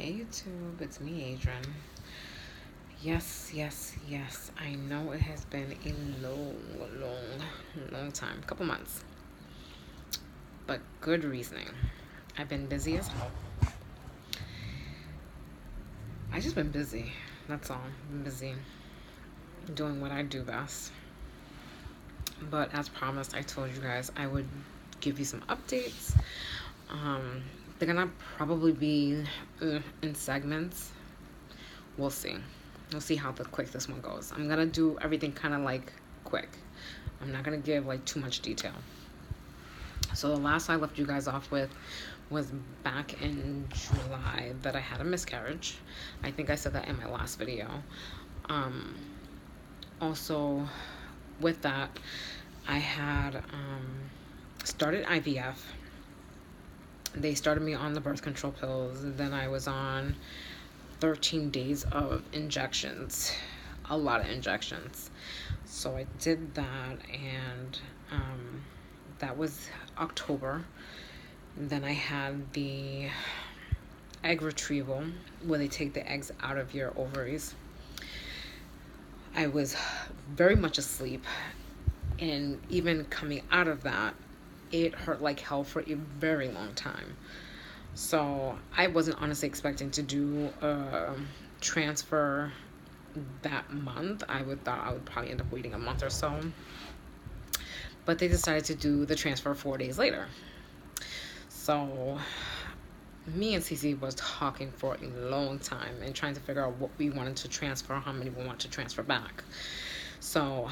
Hey YouTube, it's me, Adrian. Yes. I know it has been a long time, couple months, but good reasoning. I've been busy as hell. I just been busy. That's all. Been busy doing what I do best. But as promised, I told you guys I would give you some updates. Um, they're gonna probably be in segments. We'll see. We'll see how quick this one goes. I'm gonna do everything kind of like quick. I'm not gonna give like too much detail. So the last I left you guys off with was back in July that I had a miscarriage. I think I said that in my last video. Um, Also, with that, I had started IVF. They started me on the birth control pills. And then I was on 13 days of injections, a lot of injections. So I did that, and that was October. And then I had the egg retrieval where they take the eggs out of your ovaries. I was very much asleep, and even coming out of that, it hurt like hell for a very long time. So I wasn't honestly expecting to do a transfer that month. Thought I would probably end up waiting a month or so. But they decided to do the transfer 4 days later. So me and Cece was talking for a long time and trying to figure out what we wanted to transfer, how many we want to transfer back. So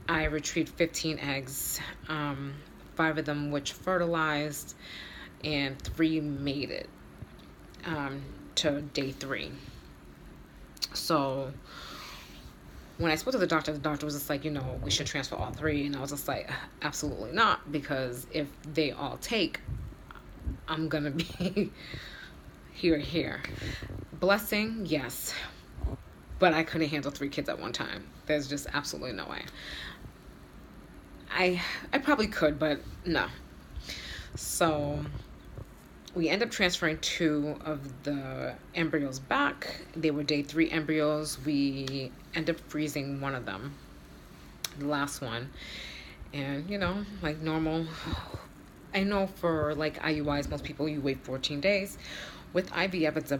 I retrieved 15 eggs, 5 of them which fertilized, and 3 made it to day 3. So when I spoke to the doctor was just like, we should transfer all 3. And I was just like, absolutely not, because if they all take, I'm going to be here. Blessing, yes. But I couldn't handle 3 kids at one time. There's just absolutely no way. I probably could, but no. So we end up transferring 2 of the embryos back. They were day 3 embryos. We end up freezing one of them, the last one. And, like normal, I know for like IUIs, most people, you wait 14 days. With IVF, it's a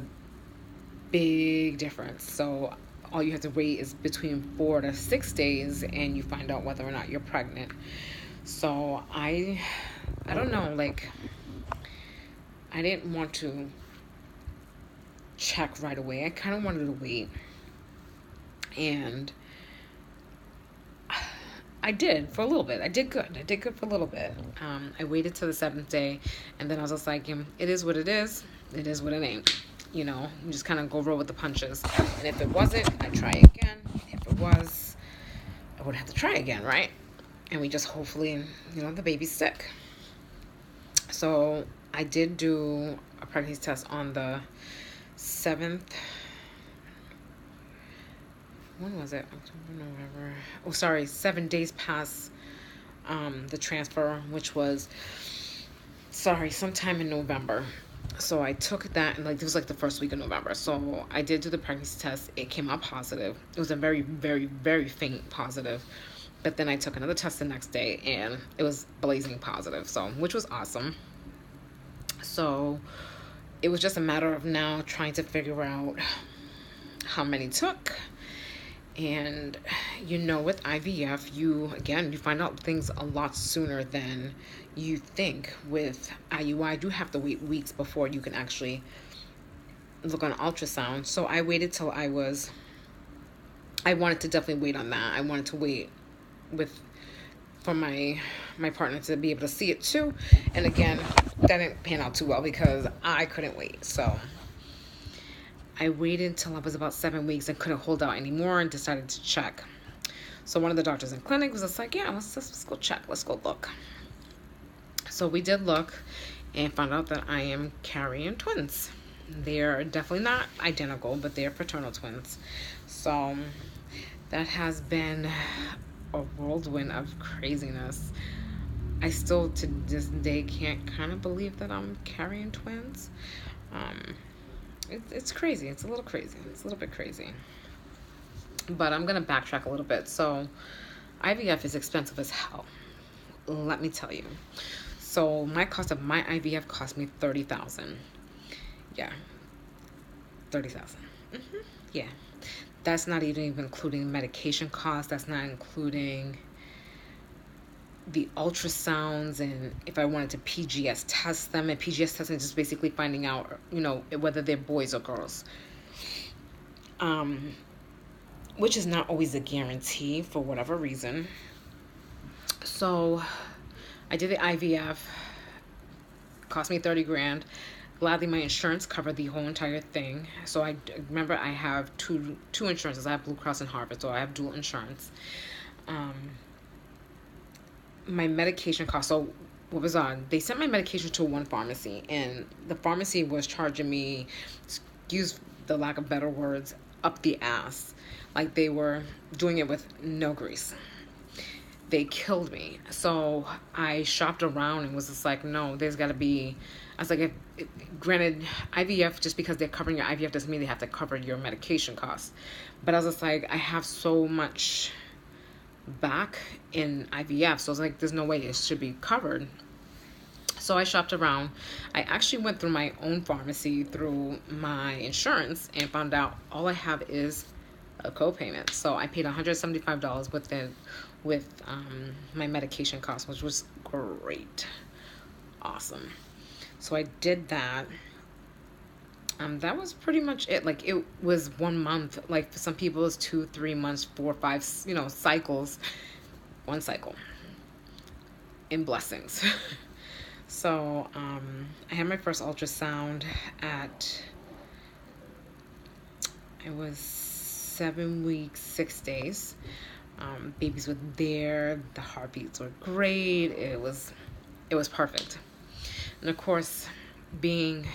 big difference. So all you have to wait is between 4 to 6 days, and you find out whether or not you're pregnant. So I don't know, like, I didn't want to check right away. I kind of wanted to wait. And I did for a little bit. I did good for a little bit. I waited till the 7th day, and then I was just like, it is what it is. It is what it ain't. You just kind of go roll with the punches. And if it wasn't, I'd try again. If it was, I would have to try again, right? And we just hopefully, the baby's sick. So I did do a pregnancy test on the 7th. When was it? October, November. Oh, sorry, 7 days past the transfer, which was, sometime in November. So I took that, and it was like the first week of November. So I did do the pregnancy test. It came out positive. It was a very, very, very faint positive. But then I took another test the next day, and it was blazing positive, which was awesome. So it was just a matter of now trying to figure out how many took. And with IVF, you find out things a lot sooner than you think. With IUI, you have to wait weeks before you can actually look on ultrasound. So I waited till I wanted to definitely wait on that. I wanted to wait for my partner to be able to see it too. And again, that didn't pan out too well because I couldn't wait. So I waited until I was about 7 weeks and couldn't hold out anymore and decided to check. So one of the doctors in clinic was just like, yeah, let's go check. Let's go look. So we did look and found out that I am carrying twins. They're definitely not identical, but they're fraternal twins. So that has been a whirlwind of craziness. I still to this day can't kind of believe that I'm carrying twins. It's crazy. It's a little crazy. It's a little bit crazy. But I'm gonna backtrack a little bit. So IVF is expensive as hell. Let me tell you. So my cost of my IVF cost me 30,000. Yeah, 30,000. Yeah, that's not even including medication costs. That's not including the ultrasounds, and if I wanted to PGS test them. And PGS testing is just basically finding out, whether they're boys or girls. Which is not always a guarantee for whatever reason. So I did the IVF, cost me 30 grand. Gladly, my insurance covered the whole entire thing. So I remember I have two insurances. I have Blue Cross and Harvard, so I have dual insurance. My medication cost. So what was on? They sent my medication to one pharmacy, and the pharmacy was charging me, excuse the lack of better words, up the ass. Like they were doing it with no grease. They killed me. So I shopped around and was just like, no, there's got to be. I was like, granted, IVF, just because they're covering your IVF doesn't mean they have to cover your medication costs. But I was just like, I have so much back in IVF, so I was like, there's no way it should be covered. So I shopped around. I actually went through my own pharmacy through my insurance and found out all I have is a co-payment. So I paid $175 with my medication cost, which was great. Awesome. So I did that. That was pretty much it. Like it was 1 month. Like for some people it's 2, 3 months, 4, 5, cycles. One cycle. In blessings. So I had my first ultrasound it was 7 weeks, 6 days. Babies were there. The heartbeats were great. It was perfect. And of course, being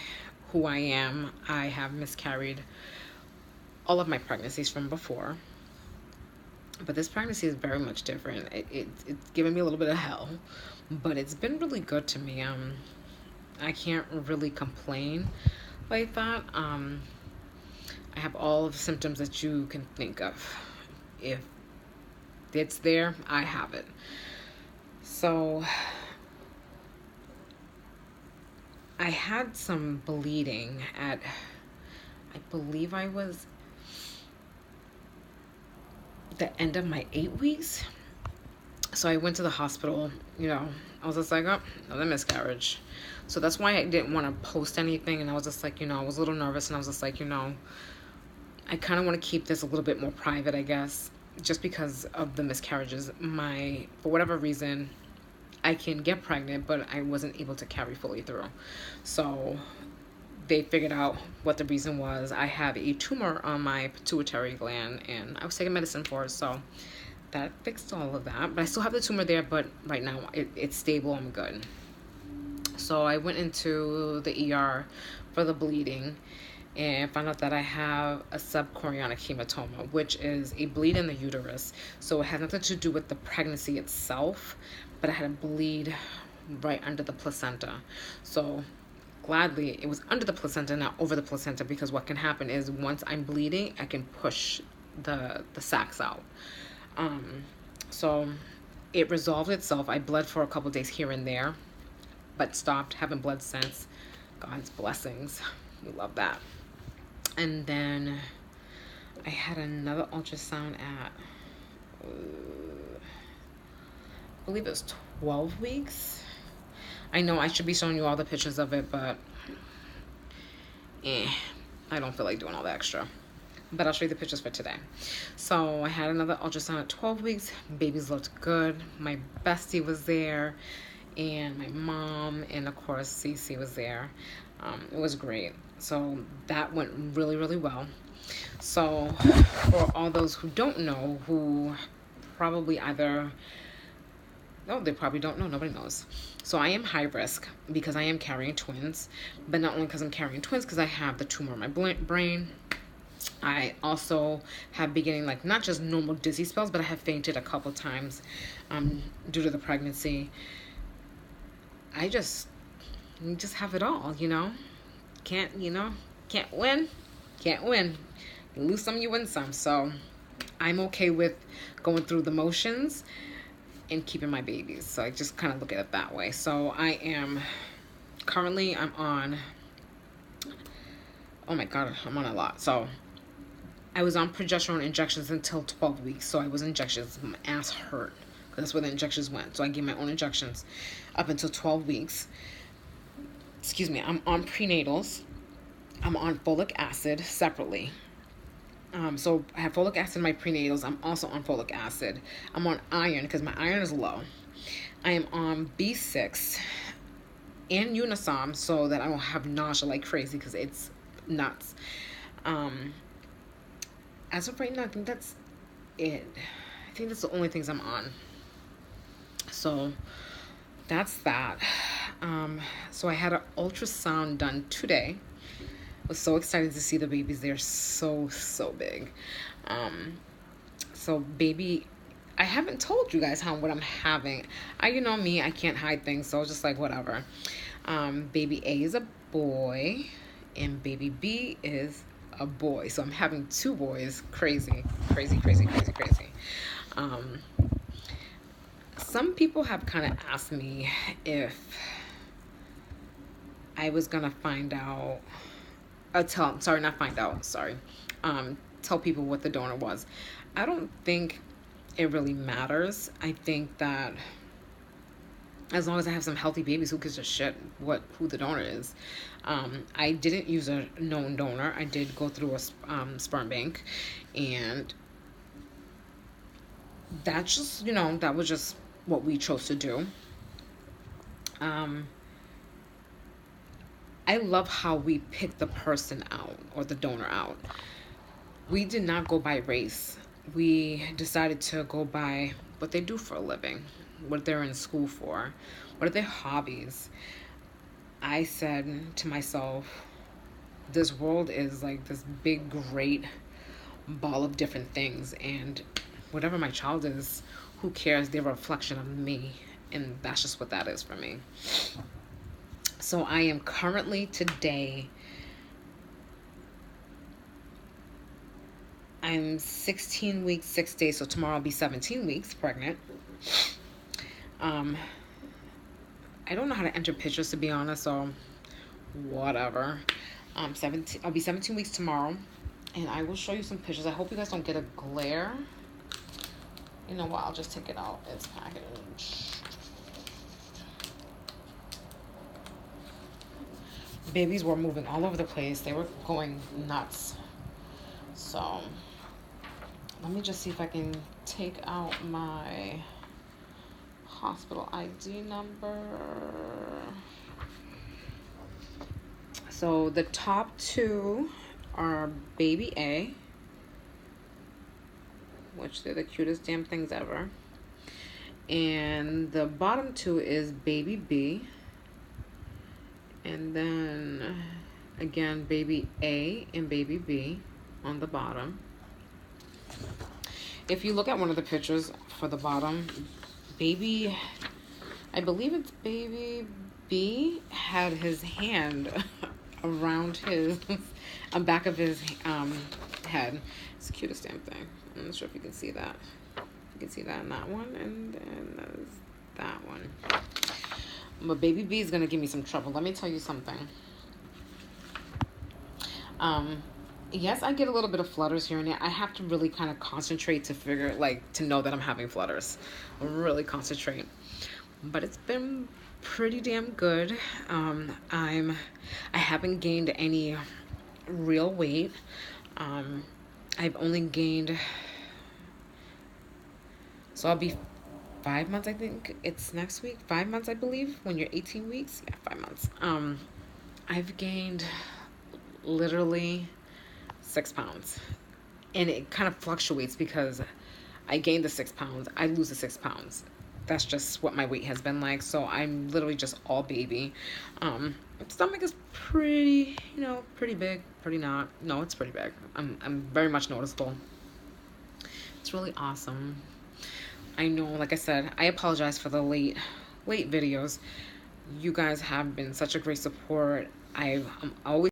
who I am, I have miscarried all of my pregnancies from before. But this pregnancy is very much different. It's given me a little bit of hell, but it's been really good to me. I can't really complain like that. I have all of the symptoms that you can think of. If it's there, I have it. So I had some bleeding I believe I was the end of my 8 weeks. So I went to the hospital, I was just like, oh, another miscarriage. So that's why I didn't want to post anything. And I was just like, I was a little nervous, and I was just like, I kind of want to keep this a little bit more private, I guess, just because of the miscarriages. For whatever reason, I can get pregnant, but I wasn't able to carry fully through. So they figured out what the reason was. I have a tumor on my pituitary gland, and I was taking medicine for it, so that fixed all of that. But I still have the tumor there, but right now it's stable. I'm good. So I went into the ER for the bleeding and found out that I have a subchorionic hematoma, which is a bleed in the uterus. So it has nothing to do with the pregnancy itself, but I had a bleed right under the placenta. So gladly, it was under the placenta, not over the placenta, because what can happen is once I'm bleeding, I can push the sacs out. So it resolved itself. I bled for a couple days here and there, but stopped. Haven't bled since. God's blessings. We love that. And then I had another ultrasound at, I believe it was 12 weeks. I know I should be showing you all the pictures of it, but I don't feel like doing all the extra. But I'll show you the pictures for today. So I had another ultrasound at 12 weeks. Babies looked good. My bestie was there, and my mom, and of course Cece was there. It was great. So that went really, really well. So for all those who don't know, who probably they probably don't know. Nobody knows. So I am high risk because I am carrying twins, but not only because I'm carrying twins, because I have the tumor in my brain. I also have been getting not just normal dizzy spells, but I have fainted a couple times due to the pregnancy. You just have it all, can't, Can't win. Can't win. You lose some, you win some. So I'm okay with going through the motions and keeping my babies. So I just kind of look at it that way. So I am currently, I'm on, oh my God, I'm on a lot. So I was on progesterone injections until 12 weeks. So I was injections, my ass hurt. That's where the injections went. So I gave my own injections up until 12 weeks. Excuse me, I'm on prenatals. I'm on folic acid separately. So I have folic acid in my prenatals. I'm also on folic acid. I'm on iron because my iron is low. I am on B6 and Unisom so that I won't have nausea like crazy because it's nuts. As of right now, I think that's it. I think that's the only things I'm on. So that's that. So I had an ultrasound done today. Was so excited to see the babies. They're so big. So baby, I haven't told you guys what I'm having. You know me, I can't hide things, so I was just like, whatever. Baby A is a boy and baby B is a boy. So I'm having 2 boys. Crazy. Some people have kind of asked me if I was gonna find out, tell people what the donor was. I don't think it really matters. I think that as long as I have some healthy babies, who gives a shit who the donor is? I didn't use a known donor. I did go through a sperm bank, and that's just, that was just what we chose to do. I love how we picked the person out or the donor out. We did not go by race. We decided to go by what they do for a living, what they're in school for, what are their hobbies. I said to myself, this world is like this big, great ball of different things, and whatever my child is, who cares? They're a reflection of me, and that's just what that is for me. So I am currently today, I'm 16 weeks, 6 days, so tomorrow I'll be 17 weeks pregnant. I don't know how to enter pictures, to be honest, so whatever. I'll be 17 weeks tomorrow, and I will show you some pictures. I hope you guys don't get a glare. You know what? I'll just take it out. It's packaged. Babies were moving all over the place. They were going nuts. So let me just see if I can take out my hospital ID number. So the top 2 are baby A, which they're the cutest damn things ever. And the bottom 2 is baby B. And then again, baby A and baby B on the bottom. If you look at one of the pictures for the bottom, baby, I believe it's baby B, had his hand around his back of his head. It's the cutest damn thing. I'm not sure if you can see that. You can see that in that one, and then there's that one. But baby B is gonna give me some trouble. Let me tell you something. Yes, I get a little bit of flutters here and there. I have to really kind of concentrate to know that I'm having flutters. Really concentrate. But it's been pretty damn good. I haven't gained any real weight. I've only gained, so I'll be 5 months, I think it's next week. 5 months, I believe, when you're 18 weeks. Yeah, 5 months. I've gained literally 6 pounds. And it kind of fluctuates because I gain the 6 pounds, I lose the 6 pounds. That's just what my weight has been like. So I'm literally just all baby. Stomach is pretty, pretty big, pretty not. No, it's pretty big. I'm very much noticeable. It's really awesome. I know, like I said, I apologize for the late videos. You guys have been such a great support. I'm always